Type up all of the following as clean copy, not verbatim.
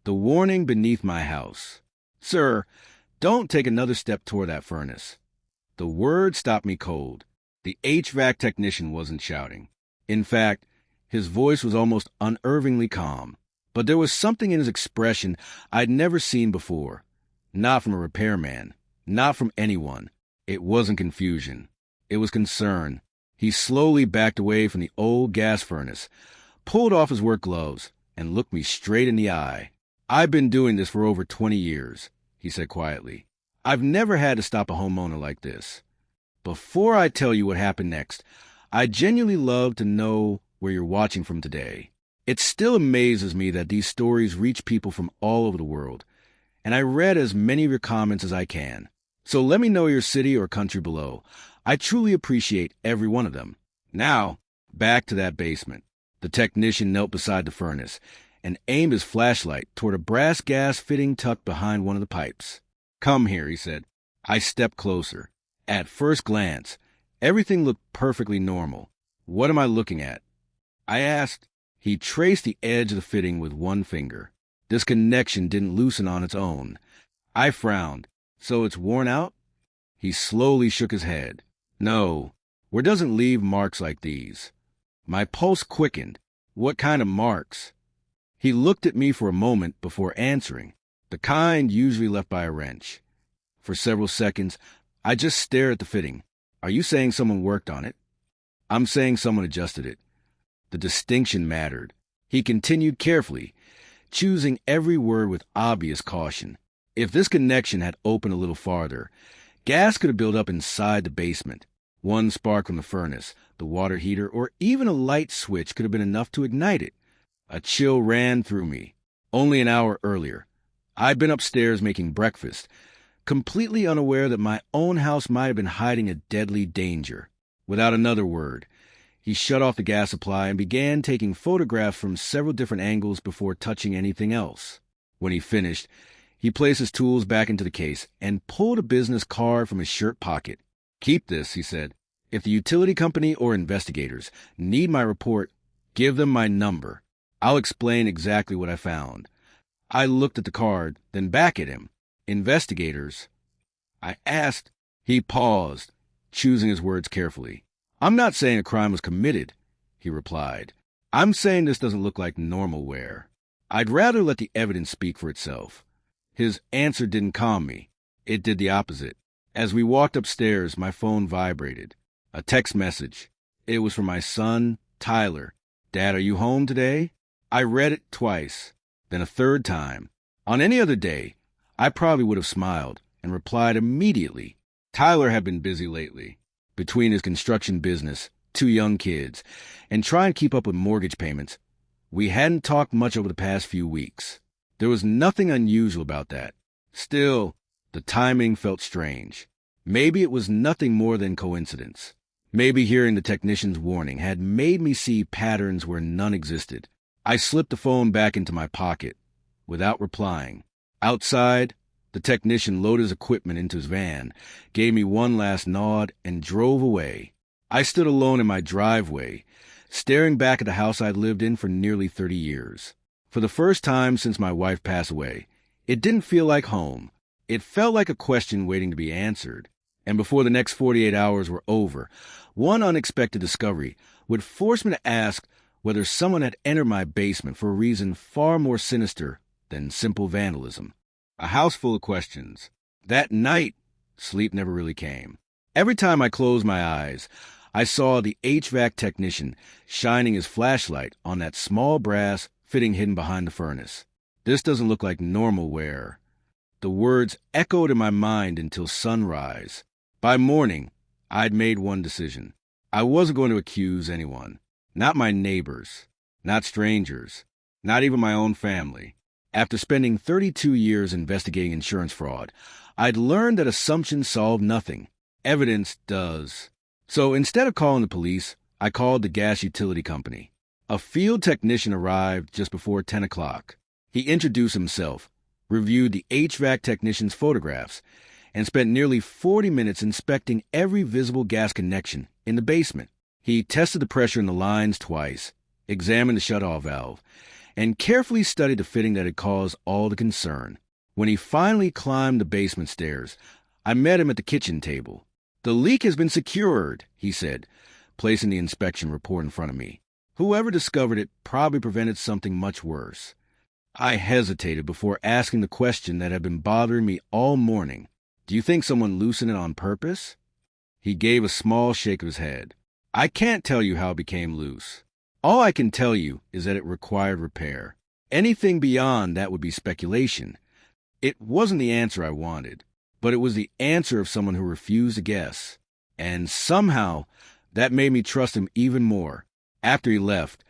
The warning beneath my house. Sir, don't take another step toward that furnace. The word stopped me cold. The HVAC technician wasn't shouting. In fact, his voice was almost unnervingly calm. But there was something in his expression I'd never seen before. Not from a repairman. Not from anyone. It wasn't confusion. It was concern. He slowly backed away from the old gas furnace, pulled off his work gloves, and looked me straight in the eye. I've been doing this for over 20 years, he said quietly. I've never had to stop a homeowner like this. Before I tell you what happened next, I'd genuinely love to know where you're watching from today. It still amazes me that these stories reach people from all over the world, and I read as many of your comments as I can. So let me know your city or country below. I truly appreciate every one of them. Now, back to that basement. The technician knelt beside the furnace and aimed his flashlight toward a brass gas fitting tucked behind one of the pipes. Come here, he said. I stepped closer. At first glance, everything looked perfectly normal. What am I looking at? I asked. He traced the edge of the fitting with one finger. This connection didn't loosen on its own. I frowned. So it's worn out? He slowly shook his head. No, where doesn't leave marks like these. My pulse quickened. What kind of marks? He looked at me for a moment before answering, the kind usually left by a wrench. For several seconds, I just stared at the fitting. Are you saying someone worked on it? I'm saying someone adjusted it. The distinction mattered. He continued carefully, choosing every word with obvious caution. If this connection had opened a little farther, gas could have built up inside the basement. One spark from the furnace, the water heater, or even a light switch could have been enough to ignite it. A chill ran through me. Only an hour earlier, I'd been upstairs making breakfast, completely unaware that my own house might have been hiding a deadly danger. Without another word, he shut off the gas supply and began taking photographs from several different angles before touching anything else. When he finished, he placed his tools back into the case and pulled a business card from his shirt pocket. Keep this, he said. If the utility company or investigators need my report, give them my number. I'll explain exactly what I found. I looked at the card, then back at him. Investigators? I asked. He paused, choosing his words carefully. I'm not saying a crime was committed, he replied. I'm saying this doesn't look like normal wear. I'd rather let the evidence speak for itself. His answer didn't calm me. It did the opposite. As we walked upstairs, my phone vibrated. A text message. It was from my son, Tyler. Dad, are you home today? I read it twice, then a third time. On any other day, I probably would have smiled and replied immediately. Tyler had been busy lately. Between his construction business, 2 young kids, and trying to keep up with mortgage payments, we hadn't talked much over the past few weeks. There was nothing unusual about that. Still, the timing felt strange. Maybe it was nothing more than coincidence. Maybe hearing the technician's warning had made me see patterns where none existed. I slipped the phone back into my pocket, without replying. Outside, the technician loaded his equipment into his van, gave me one last nod, and drove away. I stood alone in my driveway, staring back at the house I'd lived in for nearly 30 years. For the first time since my wife passed away, it didn't feel like home. It felt like a question waiting to be answered. And before the next 48 hours were over, one unexpected discovery would force me to ask whether someone had entered my basement for a reason far more sinister than simple vandalism. A house full of questions. That night, sleep never really came. Every time I closed my eyes, I saw the HVAC technician shining his flashlight on that small brass fitting hidden behind the furnace. This doesn't look like normal wear. The words echoed in my mind until sunrise. By morning, I'd made one decision. I wasn't going to accuse anyone. Not my neighbors. Not strangers. Not even my own family. After spending 32 years investigating insurance fraud, I'd learned that assumptions solve nothing. Evidence does. So instead of calling the police, I called the gas utility company. A field technician arrived just before 10 o'clock. He introduced himself, reviewed the HVAC technician's photographs, and spent nearly 40 minutes inspecting every visible gas connection in the basement. He tested the pressure in the lines twice, examined the shutoff valve, and carefully studied the fitting that had caused all the concern. When he finally climbed the basement stairs, I met him at the kitchen table. "The leak has been secured," he said, placing the inspection report in front of me. "Whoever discovered it probably prevented something much worse." I hesitated before asking the question that had been bothering me all morning. "Do you think someone loosened it on purpose?" He gave a small shake of his head. "I can't tell you how it became loose. All I can tell you is that it required repair. Anything beyond that would be speculation." It wasn't the answer I wanted, but it was the answer of someone who refused to guess. And somehow, that made me trust him even more. After he left,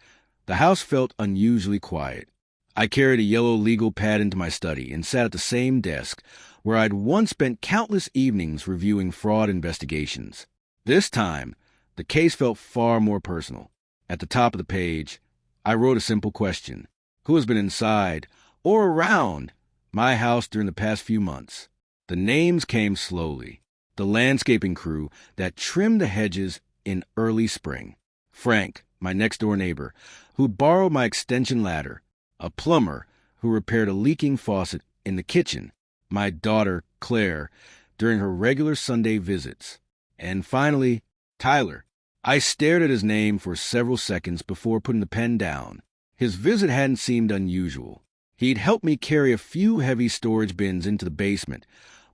the house felt unusually quiet. I carried a yellow legal pad into my study and sat at the same desk where I'd once spent countless evenings reviewing fraud investigations. This time, the case felt far more personal. At the top of the page, I wrote a simple question: who has been inside or around my house during the past few months? The names came slowly. The landscaping crew that trimmed the hedges in early spring. Frank, my next-door neighbor, who borrowed my extension ladder. A plumber who repaired a leaking faucet in the kitchen. My daughter, Claire, during her regular Sunday visits. And finally, Tyler. I stared at his name for several seconds before putting the pen down. His visit hadn't seemed unusual. He'd helped me carry a few heavy storage bins into the basement,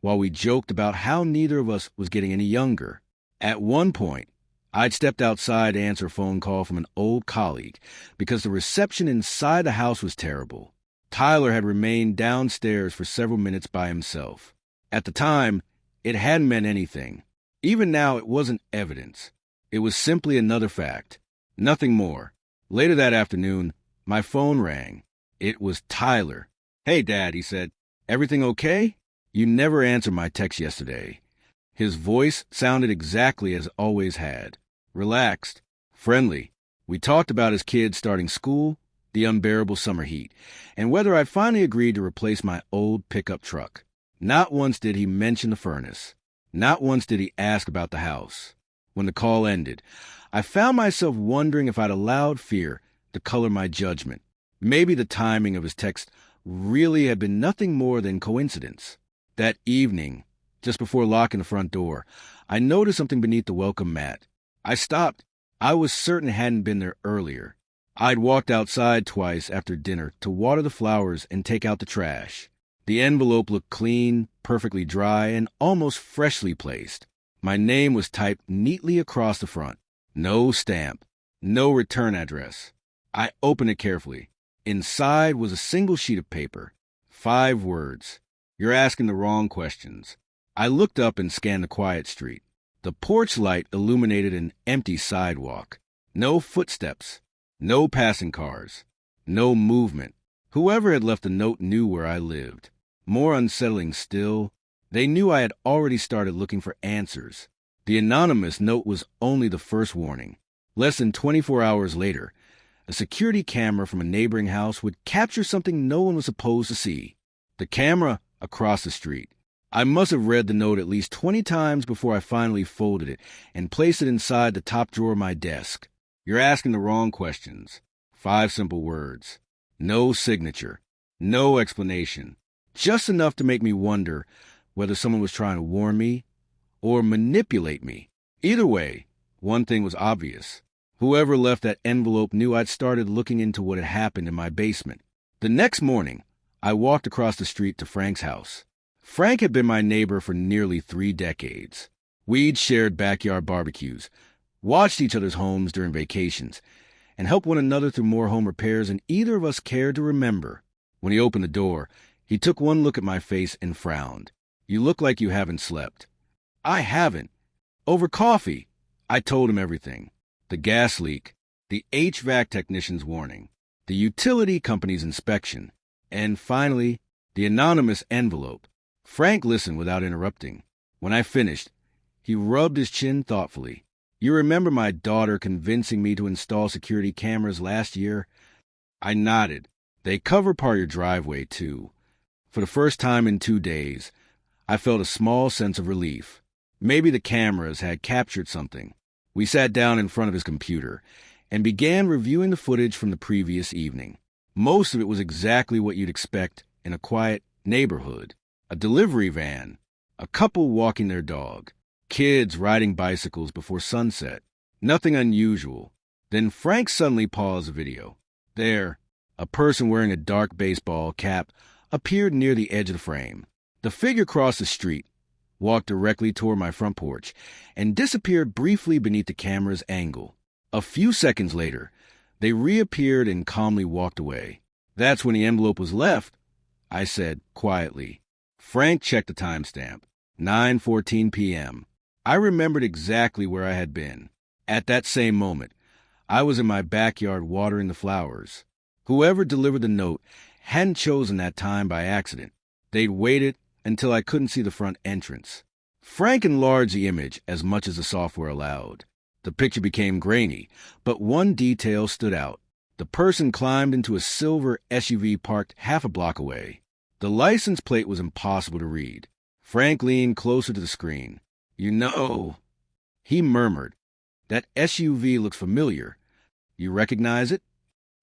while we joked about how neither of us was getting any younger. At one point, I'd stepped outside to answer a phone call from an old colleague because the reception inside the house was terrible. Tyler had remained downstairs for several minutes by himself. At the time, it hadn't meant anything. Even now, it wasn't evidence. It was simply another fact. Nothing more. Later that afternoon, my phone rang. It was Tyler. "Hey, Dad," he said. "Everything okay? You never answered my text yesterday." His voice sounded exactly as it always had. Relaxed, friendly. We talked about his kids starting school, the unbearable summer heat, and whether I'd finally agreed to replace my old pickup truck. Not once did he mention the furnace. Not once did he ask about the house. When the call ended, I found myself wondering if I'd allowed fear to color my judgment. Maybe the timing of his text really had been nothing more than coincidence. That evening, just before locking the front door, I noticed something beneath the welcome mat. I stopped. I was certain it hadn't been there earlier. I'd walked outside twice after dinner to water the flowers and take out the trash. The envelope looked clean, perfectly dry, and almost freshly placed. My name was typed neatly across the front. No stamp. No return address. I opened it carefully. Inside was a single sheet of paper. 5 words. "You're asking the wrong questions." I looked up and scanned the quiet street. The porch light illuminated an empty sidewalk. No footsteps. No passing cars. No movement. Whoever had left the note knew where I lived. More unsettling still, they knew I had already started looking for answers. The anonymous note was only the first warning. Less than 24 hours later, a security camera from a neighboring house would capture something no one was supposed to see. The camera across the street. I must have read the note at least 20 times before I finally folded it and placed it inside the top drawer of my desk. "You're asking the wrong questions." 5 simple words. No signature. No explanation. Just enough to make me wonder whether someone was trying to warn me or manipulate me. Either way, one thing was obvious. Whoever left that envelope knew I'd started looking into what had happened in my basement. The next morning, I walked across the street to Frank's house. Frank had been my neighbor for nearly 3 decades. We'd shared backyard barbecues, watched each other's homes during vacations, and helped one another through more home repairs than either of us cared to remember. When he opened the door, he took one look at my face and frowned. "You look like you haven't slept." "I haven't." "Over coffee." I told him everything. The gas leak, the HVAC technician's warning, the utility company's inspection, and finally, the anonymous envelope. Frank listened without interrupting. When I finished, he rubbed his chin thoughtfully. "You remember my daughter convincing me to install security cameras last year?" I nodded. "They cover part of your driveway, too." For the first time in 2 days, I felt a small sense of relief. Maybe the cameras had captured something. We sat down in front of his computer and began reviewing the footage from the previous evening. Most of it was exactly what you'd expect in a quiet neighborhood. A delivery van, a couple walking their dog, kids riding bicycles before sunset. Nothing unusual. Then Frank suddenly paused the video. There, a person wearing a dark baseball cap appeared near the edge of the frame. The figure crossed the street, walked directly toward my front porch, and disappeared briefly beneath the camera's angle. A few seconds later, they reappeared and calmly walked away. That's when the envelope was left, I said quietly. Frank checked the timestamp. 9:14 p.m. I remembered exactly where I had been. At that same moment, I was in my backyard watering the flowers. Whoever delivered the note hadn't chosen that time by accident. They'd waited until I couldn't see the front entrance. Frank enlarged the image as much as the software allowed. The picture became grainy, but one detail stood out. The person climbed into a silver SUV parked half a block away. The license plate was impossible to read. Frank leaned closer to the screen. "You know," he murmured, "that SUV looks familiar. You recognize it?"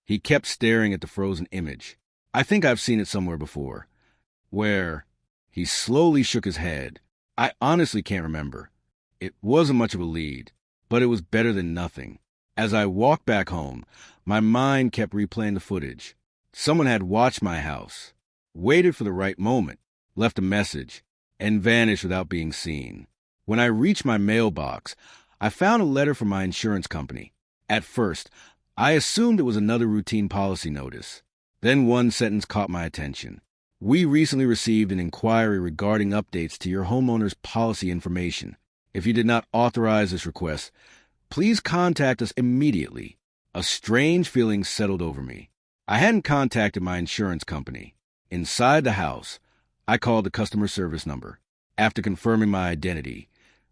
He kept staring at the frozen image. "I think I've seen it somewhere before." "Where?" He slowly shook his head. "I honestly can't remember. It wasn't much of a lead, but it was better than nothing." As I walked back home, my mind kept replaying the footage. Someone had watched my house, waited for the right moment, left a message, and vanished without being seen. When I reached my mailbox, I found a letter from my insurance company. At first, I assumed it was another routine policy notice. Then one sentence caught my attention. "We recently received an inquiry regarding updates to your homeowner's policy information. If you did not authorize this request, please contact us immediately." A strange feeling settled over me. I hadn't contacted my insurance company. Inside the house, I called the customer service number. After confirming my identity,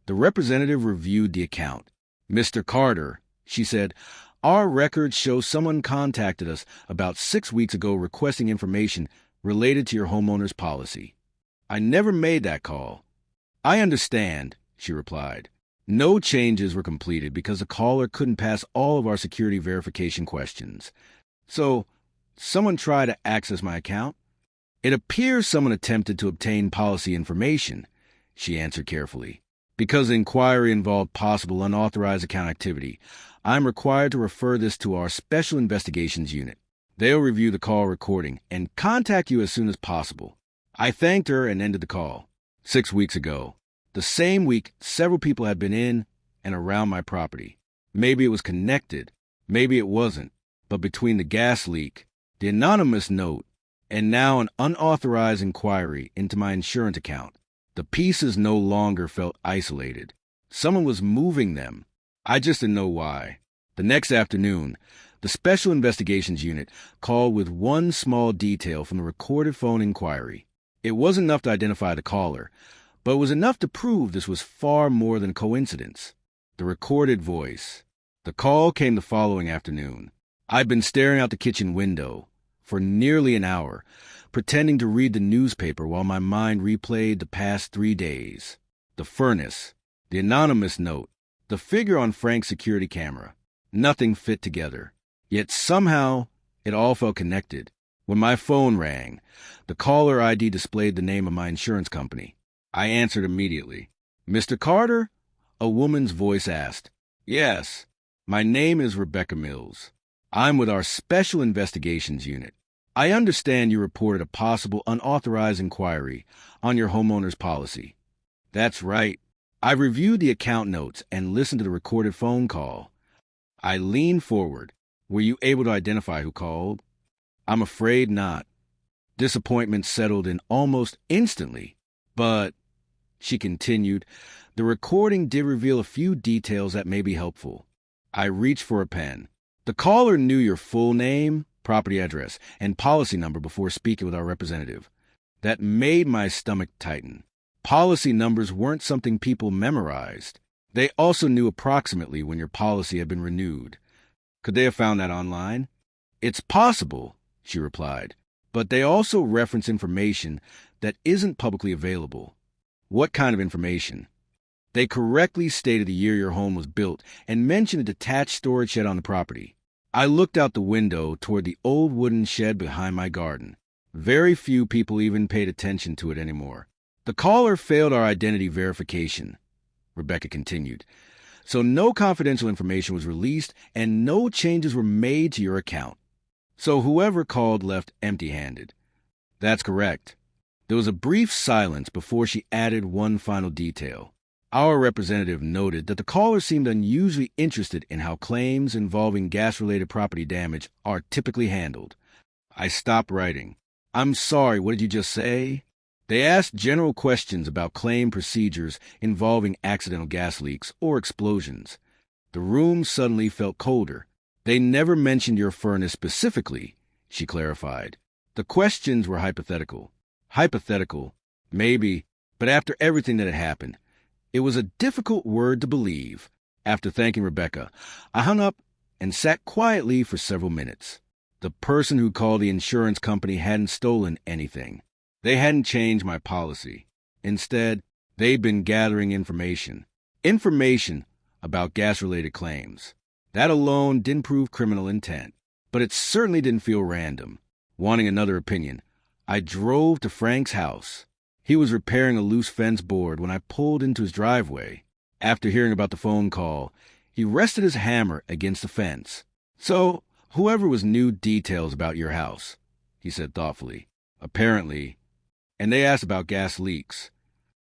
the representative reviewed the account. "Mr. Carter," she said, "our records show someone contacted us about 6 weeks ago requesting information related to your homeowner's policy." "I never made that call." "I understand," she replied. "No changes were completed because the caller couldn't pass all of our security verification questions. So, someone tried to access my account?" "It appears someone attempted to obtain policy information," she answered carefully. "Because the inquiry involved possible unauthorized account activity, I'm required to refer this to our Special Investigations Unit. They'll review the call recording and contact you as soon as possible." I thanked her and ended the call. 6 weeks ago, the same week, several people had been in and around my property. Maybe it was connected, maybe it wasn't, but between the gas leak, the anonymous note, and now an unauthorized inquiry into my insurance account, the pieces no longer felt isolated. Someone was moving them. I just didn't know why. The next afternoon, the Special Investigations Unit called with one small detail from the recorded phone inquiry. It wasn't enough to identify the caller, but it was enough to prove this was far more than coincidence. The recorded voice. The call came the following afternoon. I'd been staring out the kitchen window for nearly an hour, pretending to read the newspaper while my mind replayed the past 3 days. The furnace, the anonymous note, the figure on Frank's security camera. Nothing fit together. Yet somehow, it all felt connected. When my phone rang, the caller ID displayed the name of my insurance company. I answered immediately. "Mr. Carter?" a woman's voice asked. "Yes, my name is Rebecca Mills. I'm with our Special Investigations Unit. I understand you reported a possible unauthorized inquiry on your homeowner's policy." "That's right. I reviewed the account notes and listened to the recorded phone call." I leaned forward. "Were you able to identify who called?" "I'm afraid not." Disappointment settled in almost instantly. "But," she continued, "the recording did reveal a few details that may be helpful." I reached for a pen. "The caller knew your full name, property address, and policy number before speaking with our representative." That made my stomach tighten. Policy numbers weren't something people memorized. They also knew approximately when your policy had been renewed. Could they have found that online? "It's possible," she replied, "but they also reference information that isn't publicly available." "What kind of information?" "They correctly stated the year your home was built and mentioned a detached storage shed on the property." I looked out the window toward the old wooden shed behind my garden. Very few people even paid attention to it anymore. The caller failed our identity verification, Rebecca continued. So no confidential information was released and no changes were made to your account. So whoever called left empty-handed. That's correct. There was a brief silence before she added one final detail. Our representative noted that the caller seemed unusually interested in how claims involving gas-related property damage are typically handled. I stopped writing. I'm sorry, what did you just say? They asked general questions about claim procedures involving accidental gas leaks or explosions. The room suddenly felt colder. They never mentioned your furnace specifically, she clarified. The questions were hypothetical. Hypothetical, maybe, but after everything that had happened, it was a difficult word to believe. After thanking Rebecca, I hung up and sat quietly for several minutes. The person who called the insurance company hadn't stolen anything. They hadn't changed my policy. Instead, they'd been gathering information. Information about gas-related claims. That alone didn't prove criminal intent, but it certainly didn't feel random. Wanting another opinion, I drove to Frank's house. He was repairing a loose fence board when I pulled into his driveway. After hearing about the phone call, he rested his hammer against the fence. So, whoever was knew details about your house, he said thoughtfully. Apparently. And they asked about gas leaks.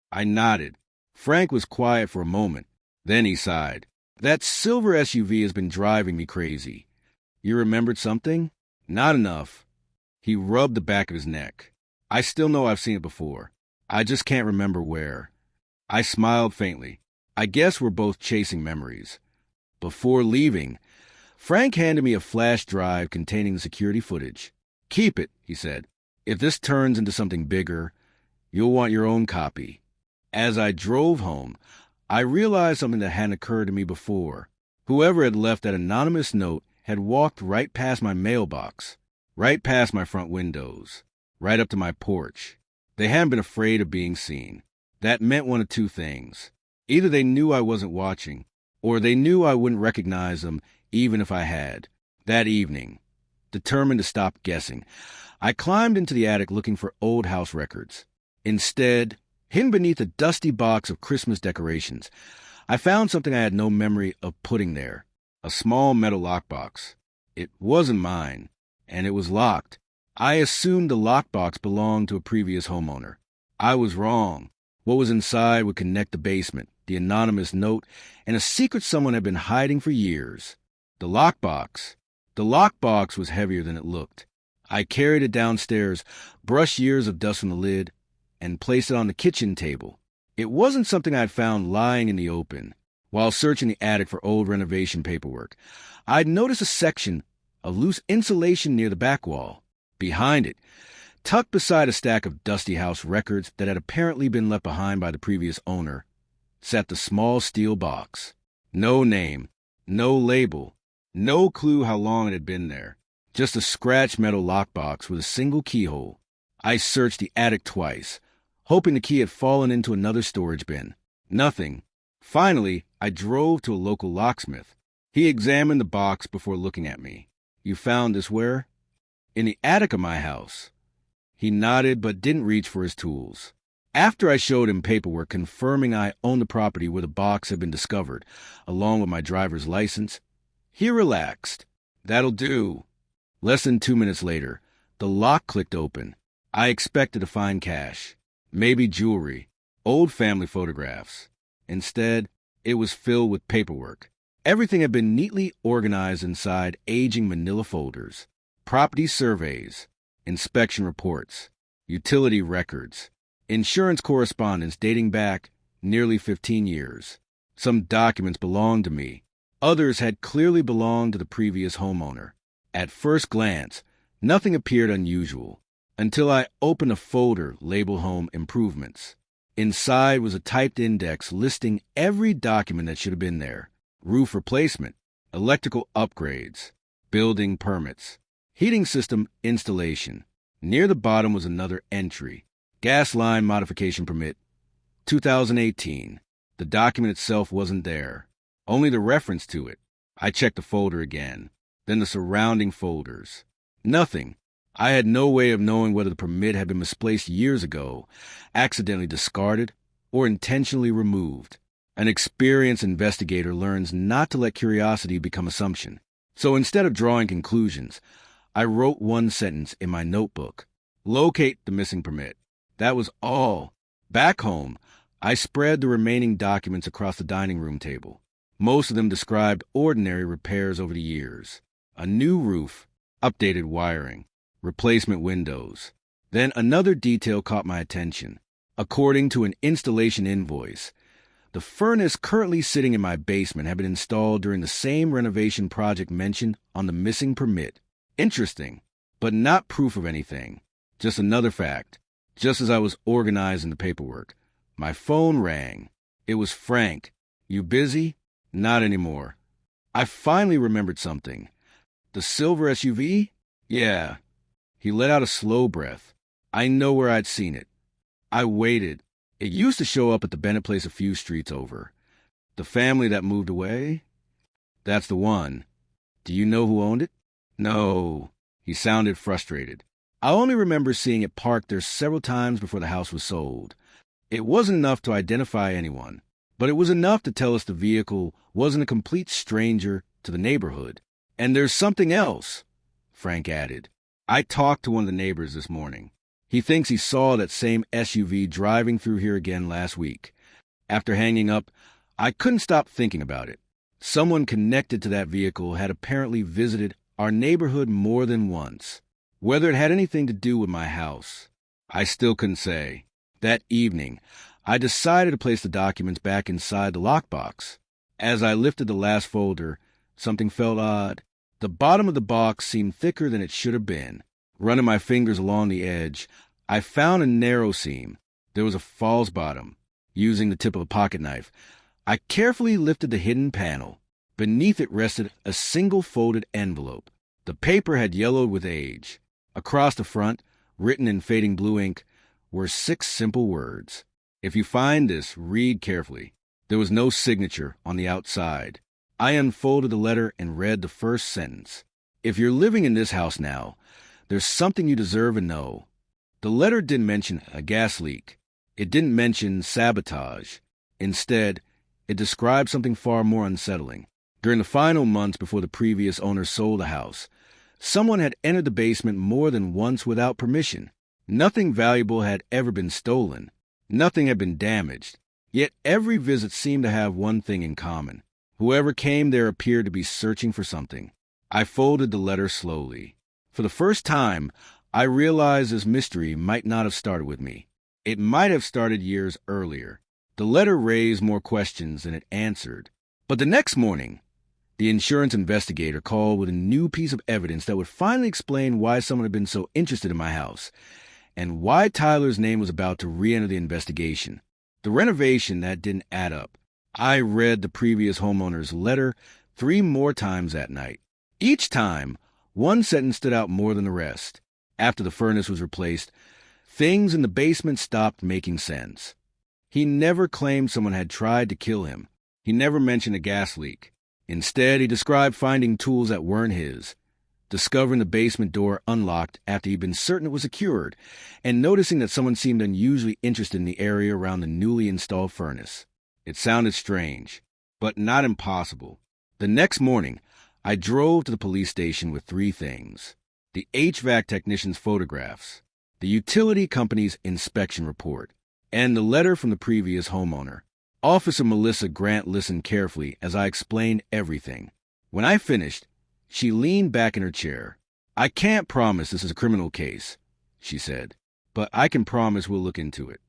I nodded. Frank was quiet for a moment. Then he sighed. That silver SUV has been driving me crazy. You remembered something? Not enough. He rubbed the back of his neck. I still know I've seen it before. I just can't remember where. I smiled faintly. I guess we're both chasing memories. Before leaving, Frank handed me a flash drive containing the security footage. Keep it, he said. If this turns into something bigger, you'll want your own copy. As I drove home, I realized something that hadn't occurred to me before. Whoever had left that anonymous note had walked right past my mailbox, right past my front windows, right up to my porch. They hadn't been afraid of being seen. That meant one of two things. Either they knew I wasn't watching, or they knew I wouldn't recognize them even if I had. That evening, determined to stop guessing, I climbed into the attic looking for old house records. Instead, hidden beneath a dusty box of Christmas decorations, I found something I had no memory of putting there, a small metal lockbox. It wasn't mine, and it was locked. I assumed the lockbox belonged to a previous homeowner. I was wrong. What was inside would connect the basement, the anonymous note, and a secret someone had been hiding for years. The lockbox was heavier than it looked. I carried it downstairs, brushed years of dust from the lid, and placed it on the kitchen table. It wasn't something I'd found lying in the open. While searching the attic for old renovation paperwork, I'd noticed a section of loose insulation near the back wall. Behind it, tucked beside a stack of dusty house records that had apparently been left behind by the previous owner, sat the small steel box. No name, no label, no clue how long it had been there. Just a scratched metal lockbox with a single keyhole. I searched the attic twice, hoping the key had fallen into another storage bin. Nothing. Finally, I drove to a local locksmith. He examined the box before looking at me. You found this where? In the attic of my house. He nodded but didn't reach for his tools. After I showed him paperwork confirming I owned the property where the box had been discovered, along with my driver's license, he relaxed. That'll do. Less than 2 minutes later, the lock clicked open. I expected to find cash, maybe jewelry, old family photographs. Instead, it was filled with paperwork. Everything had been neatly organized inside aging manila folders. Property surveys, inspection reports, utility records, insurance correspondence dating back nearly 15 years. Some documents belonged to me. Others had clearly belonged to the previous homeowner. At first glance, nothing appeared unusual until I opened a folder labeled Home Improvements. Inside was a typed index listing every document that should have been there. Roof replacement, electrical upgrades, building permits, heating system installation. Near the bottom was another entry. Gas line modification permit, 2018. The document itself wasn't there, only the reference to it. I checked the folder again. then the surrounding folders. Nothing. I had no way of knowing whether the permit had been misplaced years ago, accidentally discarded, or intentionally removed. An experienced investigator learns not to let curiosity become assumption. So instead of drawing conclusions, I wrote one sentence in my notebook. Locate the missing permit. That was all. Back home, I spread the remaining documents across the dining room table. Most of them described ordinary repairs over the years. A new roof, updated wiring, replacement windows. Then another detail caught my attention. According to an installation invoice, the furnace currently sitting in my basement had been installed during the same renovation project mentioned on the missing permit. Interesting, but not proof of anything. Just another fact. Just as I was organizing the paperwork, my phone rang. It was Frank. You busy? Not anymore. I finally remembered something. The silver SUV? Yeah. He let out a slow breath. I know where I'd seen it. I waited. It used to show up at the Bennett place a few streets over. The family that moved away? That's the one. Do you know who owned it? No. He sounded frustrated. I only remember seeing it parked there several times before the house was sold. It wasn't enough to identify anyone, but it was enough to tell us the vehicle wasn't a complete stranger to the neighborhood. And there's something else, Frank added. I talked to one of the neighbors this morning. He thinks he saw that same SUV driving through here again last week. After hanging up, I couldn't stop thinking about it. Someone connected to that vehicle had apparently visited our neighborhood more than once. Whether it had anything to do with my house, I still couldn't say. That evening, I decided to place the documents back inside the lockbox. As I lifted the last folder, something felt odd. The bottom of the box seemed thicker than it should have been. Running my fingers along the edge, I found a narrow seam. There was a false bottom. Using the tip of a pocket knife, I carefully lifted the hidden panel. Beneath it rested a single folded envelope. The paper had yellowed with age. Across the front, written in fading blue ink, were 6 simple words. If you find this, read carefully. There was no signature on the outside. I unfolded the letter and read the first sentence. If you're living in this house now, there's something you deserve to know. The letter didn't mention a gas leak. It didn't mention sabotage. Instead, it described something far more unsettling. During the final months before the previous owner sold the house, someone had entered the basement more than once without permission. Nothing valuable had ever been stolen. Nothing had been damaged. Yet every visit seemed to have one thing in common. Whoever came there appeared to be searching for something. I folded the letter slowly. For the first time, I realized this mystery might not have started with me. It might have started years earlier. The letter raised more questions than it answered. But the next morning, the insurance investigator called with a new piece of evidence that would finally explain why someone had been so interested in my house, and why Tyler's name was about to re-enter the investigation. The renovation that didn't add up. I read the previous homeowner's letter 3 more times that night. Each time, one sentence stood out more than the rest. After the furnace was replaced, things in the basement stopped making sense. He never claimed someone had tried to kill him. He never mentioned a gas leak. Instead, he described finding tools that weren't his, discovering the basement door unlocked after he'd been certain it was secured, and noticing that someone seemed unusually interested in the area around the newly installed furnace. It sounded strange, but not impossible. The next morning, I drove to the police station with 3 things: the HVAC technician's photographs, the utility company's inspection report, and the letter from the previous homeowner. Officer Melissa Grant listened carefully as I explained everything. When I finished, she leaned back in her chair. "I can't promise this is a criminal case," she said, "but I can promise we'll look into it."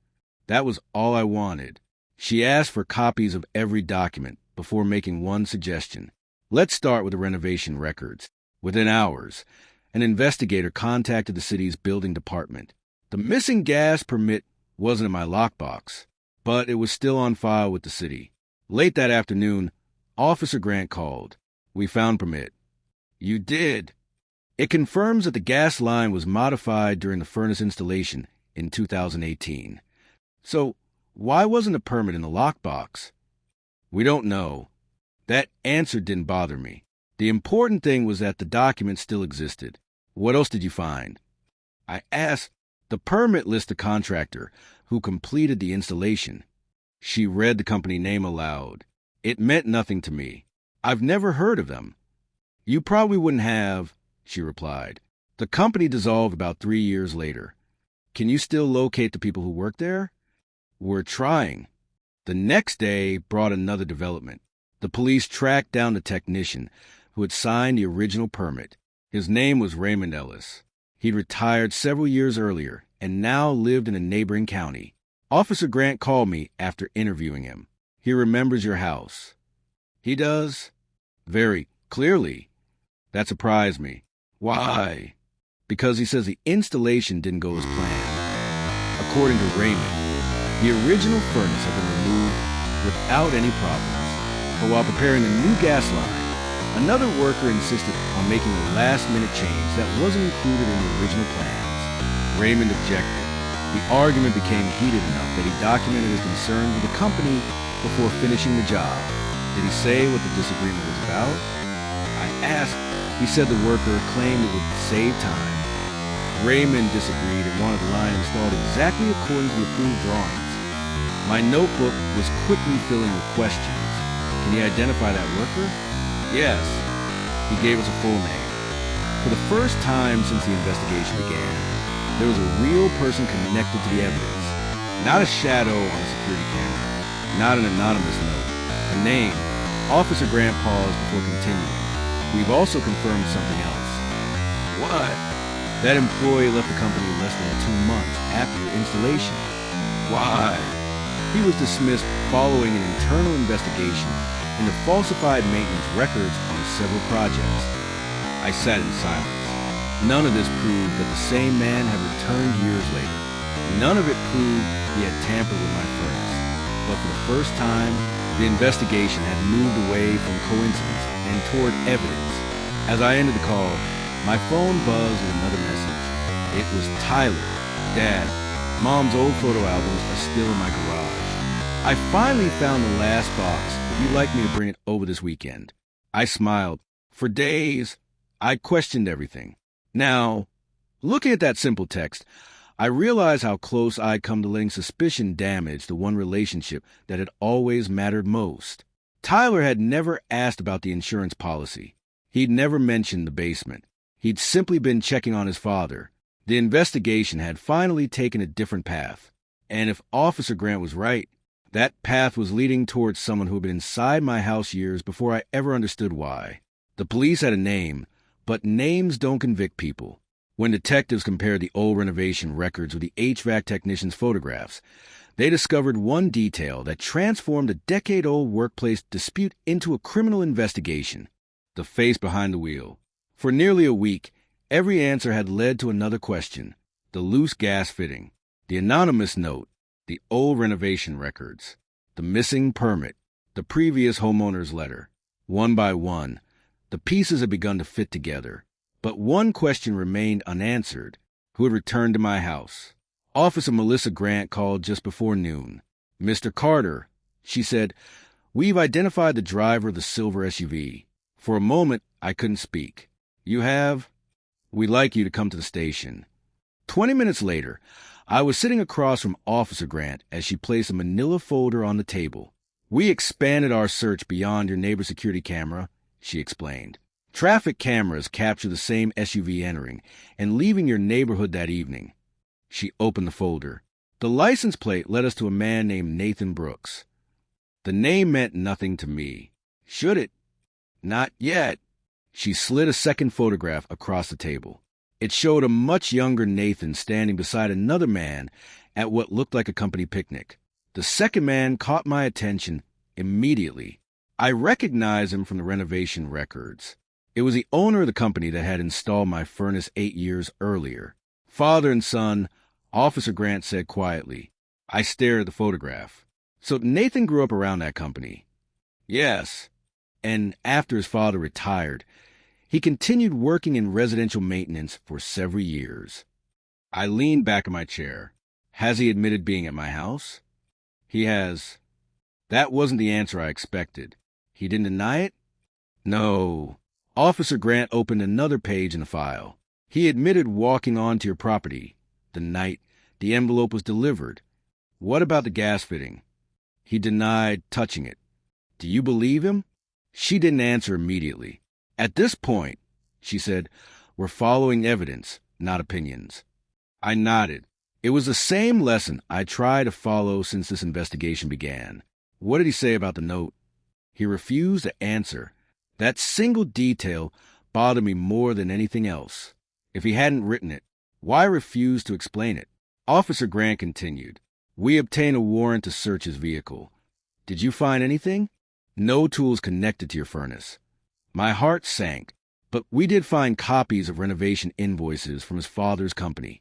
That was all I wanted. She asked for copies of every document before making one suggestion. "Let's start with the renovation records." Within hours, an investigator contacted the city's building department. The missing gas permit wasn't in my lockbox, but it was still on file with the city. Late that afternoon, Officer Grant called. "We found permit." "You did?" "It confirms that the gas line was modified during the furnace installation in 2018. So, why wasn't a permit in the lockbox?" "We don't know." That answer didn't bother me. The important thing was that the document still existed. What else did you find? I asked. The permit lists the contractor who completed the installation. She read the company name aloud. It meant nothing to me. I've never heard of them. You probably wouldn't have, she replied. The company dissolved about 3 years later. Can you still locate the people who work there? We're trying. The next day brought another development. The police tracked down the technician who had signed the original permit. His name was Raymond Ellis. He'd retired several years earlier and now lived in a neighboring county. Officer Grant called me after interviewing him. He remembers your house. He does? Very clearly. That surprised me. Why? Because he says the installation didn't go as planned. According to Raymond, the original furnace had been removed without any problems. But while preparing a new gas line, another worker insisted on making a last-minute change that wasn't included in the original plans. Raymond objected. The argument became heated enough that he documented his concerns with the company before finishing the job. Did he say what the disagreement was about? I asked. He said the worker claimed it would save time. Raymond disagreed and wanted the line installed exactly according to the approved drawings. My notebook was quickly filling with questions. Can you identify that worker? Yes. He gave us a full name. For the first time since the investigation began, there was a real person connected to the evidence. Not a shadow on a security camera. Not an anonymous note. A name. Officer Grant paused before continuing. We've also confirmed something else. What? That employee left the company less than 2 months after the installation. Why? He was dismissed following an internal investigation into falsified maintenance records on several projects. I sat in silence. None of this proved that the same man had returned years later. None of it proved he had tampered with my furnace. But for the first time, the investigation had moved away from coincidence and toward evidence. As I ended the call, my phone buzzed with another message. It was Tyler. Dad, Mom's old photo albums are still in my garage. I finally found the last box. If you'd like me to bring it over this weekend. I smiled. For days, I questioned everything. Now, looking at that simple text, I realized how close I'd come to letting suspicion damage the one relationship that had always mattered most. Tyler had never asked about the insurance policy. He'd never mentioned the basement. He'd simply been checking on his father. The investigation had finally taken a different path. And if Officer Grant was right, that path was leading towards someone who had been inside my house years before I ever understood why. The police had a name, but names don't convict people. When detectives compared the old renovation records with the HVAC technician's photographs, they discovered one detail that transformed a decade-old workplace dispute into a criminal investigation: the face behind the wheel. For nearly a week, every answer had led to another question: the loose gas fitting, the anonymous note, the old renovation records, the missing permit, the previous homeowner's letter. One by one, the pieces had begun to fit together. But one question remained unanswered: who had returned to my house? Officer Melissa Grant called just before noon. Mr. Carter, she said, we've identified the driver of the silver SUV. For a moment, I couldn't speak. You have? We'd like you to come to the station. 20 minutes later, I was sitting across from Officer Grant as she placed a manila folder on the table. We expanded our search beyond your neighbor's security camera, she explained. Traffic cameras capture the same SUV entering and leaving your neighborhood that evening. She opened the folder. The license plate led us to a man named Nathan Brooks. The name meant nothing to me. Should it? Not yet. She slid a second photograph across the table. It showed a much younger Nathan standing beside another man at what looked like a company picnic. The second man caught my attention immediately. I recognized him from the renovation records. It was the owner of the company that had installed my furnace 8 years earlier. Father and son, Officer Grant said quietly. I stared at the photograph. So Nathan grew up around that company. Yes. And after his father retired, he continued working in residential maintenance for several years. I leaned back in my chair. Has he admitted being at my house? He has. That wasn't the answer I expected. He didn't deny it? No. Officer Grant opened another page in the file. He admitted walking onto your property the night the envelope was delivered. What about the gas fitting? He denied touching it. Do you believe him? She didn't answer immediately. At this point, she said, we're following evidence, not opinions. I nodded. It was the same lesson I tried to follow since this investigation began. What did he say about the note? He refused to answer. That single detail bothered me more than anything else. If he hadn't written it, why refuse to explain it? Officer Grant continued. We obtained a warrant to search his vehicle. Did you find anything? No tools connected to your furnace. My heart sank, but we did find copies of renovation invoices from his father's company.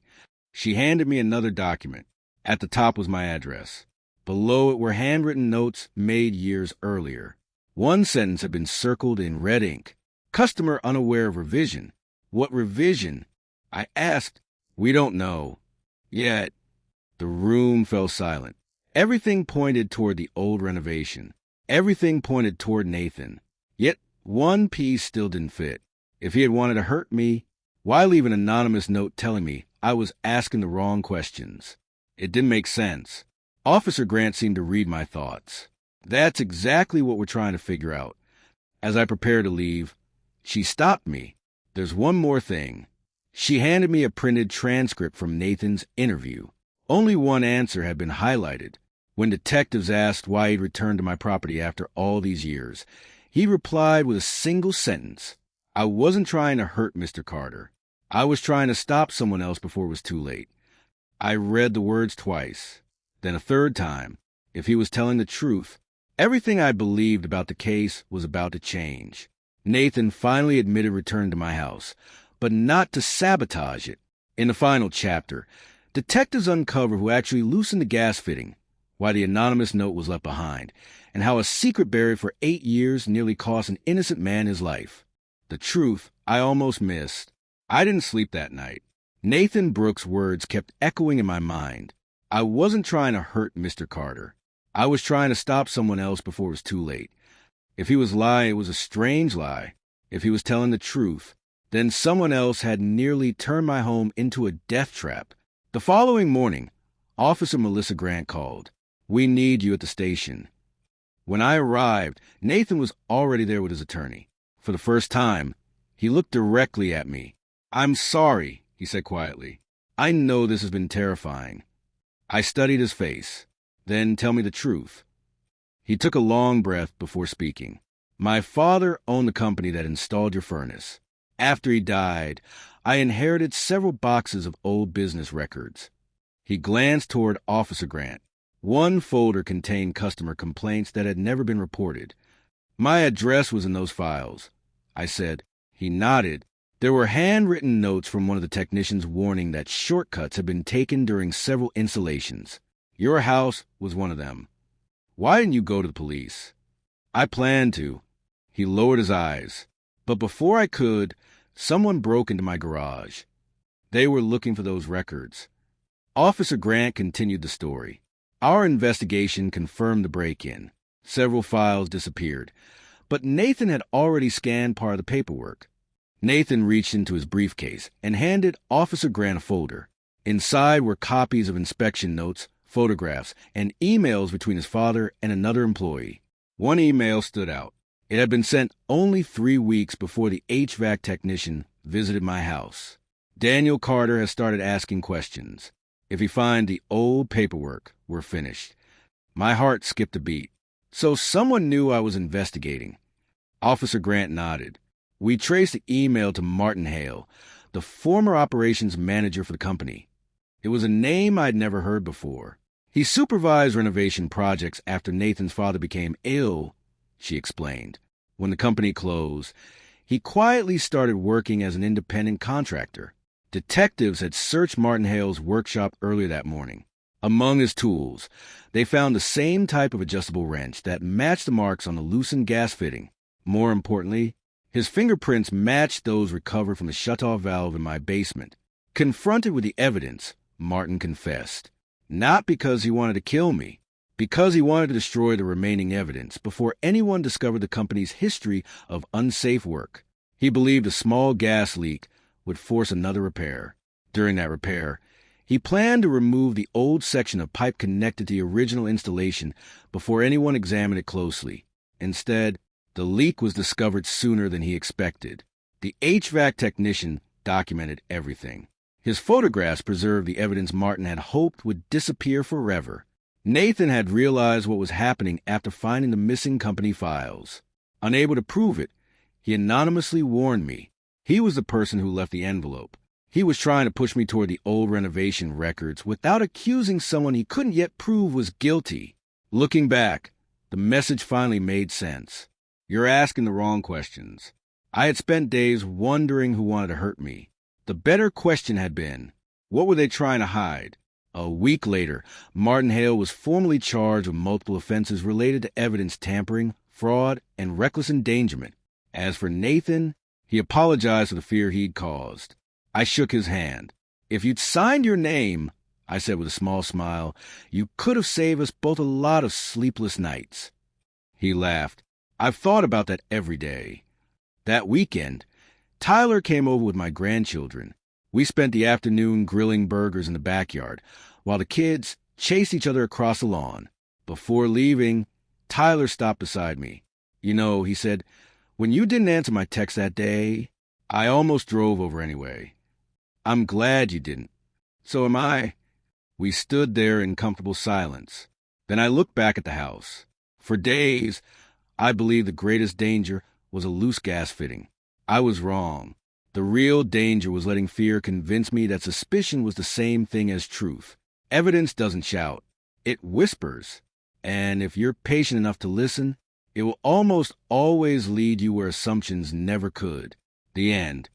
She handed me another document. At the top was my address. Below it were handwritten notes made years earlier. One sentence had been circled in red ink. Customer unaware of revision. What revision? I asked. We don't know. Yet. The room fell silent. Everything pointed toward the old renovation. Everything pointed toward Nathan. Yet one piece still didn't fit. If he had wanted to hurt me, why leave an anonymous note telling me I was asking the wrong questions? It didn't make sense. Officer Grant seemed to read my thoughts. That's exactly what we're trying to figure out. As I prepared to leave, she stopped me. There's one more thing. She handed me a printed transcript from Nathan's interview. Only one answer had been highlighted. When detectives asked why he'd returned to my property after all these years, he replied with a single sentence. I wasn't trying to hurt Mr. Carter. I was trying to stop someone else before it was too late. I read the words twice, then a third time. If he was telling the truth, everything I believed about the case was about to change. Nathan finally admitted returning to my house, but not to sabotage it. In the final chapter, detectives uncover who actually loosened the gas fitting, why the anonymous note was left behind, and how a secret buried for 8 years nearly cost an innocent man his life. The truth I almost missed. I didn't sleep that night. Nathan Brooks' words kept echoing in my mind. I wasn't trying to hurt Mr. Carter. I was trying to stop someone else before it was too late. If he was lying, it was a strange lie. If he was telling the truth, then someone else had nearly turned my home into a death trap. The following morning, Officer Melissa Grant called. We need you at the station. When I arrived, Nathan was already there with his attorney. For the first time, he looked directly at me. I'm sorry, he said quietly. I know this has been terrifying. I studied his face. Then tell me the truth. He took a long breath before speaking. My father owned the company that installed your furnace. After he died, I inherited several boxes of old business records. He glanced toward Officer Grant. One folder contained customer complaints that had never been reported. My address was in those files, I said. He nodded. There were handwritten notes from one of the technicians warning that shortcuts had been taken during several installations. Your house was one of them. Why didn't you go to the police? I planned to. He lowered his eyes. But before I could, someone broke into my garage. They were looking for those records. Officer Grant continued the story. Our investigation confirmed the break-in. Several files disappeared. But Nathan had already scanned part of the paperwork. Nathan reached into his briefcase and handed Officer Grant a folder. Inside were copies of inspection notes, photographs, and emails between his father and another employee. One email stood out. It had been sent only 3 weeks before the HVAC technician visited my house. Daniel Carter has started asking questions. If he find the old paperwork, we're finished. My heart skipped a beat. So someone knew I was investigating. Officer Grant nodded. We traced the email to Martin Hale, the former operations manager for the company. It was a name I'd never heard before. He supervised renovation projects after Nathan's father became ill, she explained. When the company closed, he quietly started working as an independent contractor. Detectives had searched Martin Hale's workshop earlier that morning. Among his tools, they found the same type of adjustable wrench that matched the marks on the loosened gas fitting. More importantly, his fingerprints matched those recovered from the shutoff valve in my basement. Confronted with the evidence, Martin confessed. Not because he wanted to kill me, because he wanted to destroy the remaining evidence before anyone discovered the company's history of unsafe work. He believed a small gas leak would force another repair. During that repair, he planned to remove the old section of pipe connected to the original installation before anyone examined it closely. Instead, the leak was discovered sooner than he expected. The HVAC technician documented everything. His photographs preserved the evidence Martin had hoped would disappear forever. Nathan had realized what was happening after finding the missing company files. Unable to prove it, he anonymously warned me. He was the person who left the envelope. He was trying to push me toward the old renovation records without accusing someone he couldn't yet prove was guilty. Looking back, the message finally made sense. You're asking the wrong questions. I had spent days wondering who wanted to hurt me. The better question had been, what were they trying to hide? A week later, Martin Hale was formally charged with multiple offenses related to evidence tampering, fraud, and reckless endangerment. As for Nathan, he apologized for the fear he'd caused. I shook his hand. If you'd signed your name, I said with a small smile, you could have saved us both a lot of sleepless nights. He laughed. I've thought about that every day. That weekend, Tyler came over with my grandchildren. We spent the afternoon grilling burgers in the backyard, while the kids chased each other across the lawn. Before leaving, Tyler stopped beside me. You know, he said, when you didn't answer my text that day, I almost drove over anyway. I'm glad you didn't. So am I. We stood there in comfortable silence. Then I looked back at the house. For days, I believed the greatest danger was a loose gas fitting. I was wrong. The real danger was letting fear convince me that suspicion was the same thing as truth. Evidence doesn't shout. It whispers. And if you're patient enough to listen, it will almost always lead you where assumptions never could. The end.